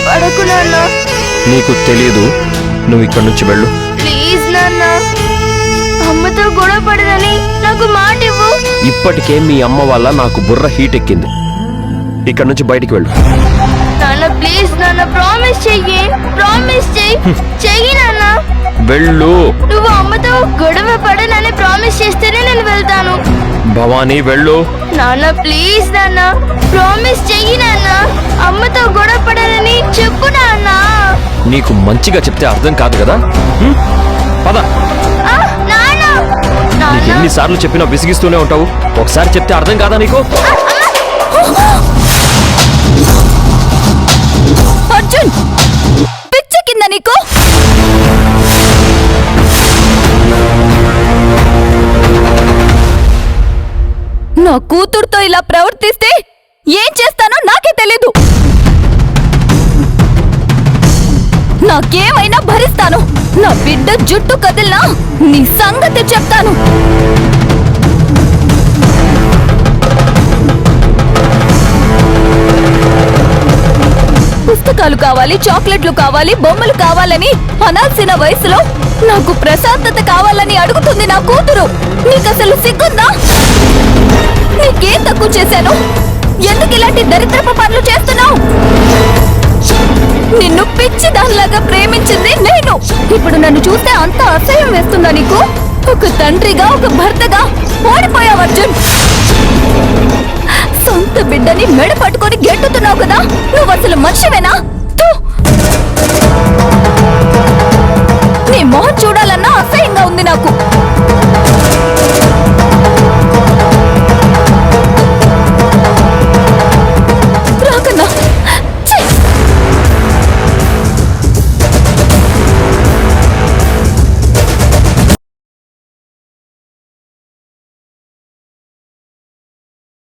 పడకు నాన్న. నీకు తెలియదు, నువ్వు ఇక్కడి నుంచి వెళ్ళు. ప్లీజ్ నాన్న, అమ్మతో గొడవ పడదని నాకు మాట ఇవ్వు. ఇప్పటికే మీ అమ్మ వల్ల నాకు బుర్ర హీట్ ఎక్కింది. ఇక్కడి నుంచి బయటికి వెళ్ళు. నాన్న ప్లీజ్ నాన్న, ప్రామిస్ చెయ్యి, ప్రామిస్ చెయ్యి నాన్న. వెళ్ళు. నువ్వు అమ్మతో గొడవ పడనని ప్రామిస్ చేస్తేనే నేను వెళ్తాను. భవానీ వెళ్ళు. నాన్న ప్లీజ్ నాన్న, ప్రామిస్ చెయ్యి నాన్న. అమ్మతో గొడవ పడనని చెప్పు నాన్న. నీకు మంచిగా చెప్తే అర్థం కాదు కదా. పద. నీకు ఎన్నిసార్లు చెప్పినా విసిగిస్తూనే ఉంటావు. ఒకసారి చెప్తే అర్థం కాదా నీకు? అర్జున్, పిచ్చి కింద నీకు. నా కూతురుతో ఇలా ప్రవర్తిస్తే ఏం చేస్తానో నాకే తెలీదు. నాకేమైనా భరిస్తాను. నా బిడ్డ జుట్టు కదిలినా నీ సంగతి చెప్తాను. పుస్తకాలు కావాలి, చాక్లెట్లు కావాలి, బొమ్మలు కావాలని అనాల్సిన వయసులో నాకు ప్రశాంతత కావాలని అడుగుతుంది నా కూతురు. నీకసలు సిగ్గుందా? నీకేం తక్కువ చేశాను? ఎందుకు ఇలాంటి దరిద్రపు పనులు చేస్తున్నావు? నిన్ను పిచ్చి దానిలాగా ప్రేమించింది నేను. ఇప్పుడు నన్ను చూస్తే అంత అసహ్యం వేస్తుందా నీకు? ఒక తండ్రిగా, ఒక భర్తగా ఓడిపోయావు అర్జున్. సొంత బిడ్డని మెడ పట్టుకొని గెట్టుతున్నావు కదా. నువ్వు అసలు మనిషివేనా? నీ మొహం చూడాలన్నా అసహ్యంగా ఉంది నాకు.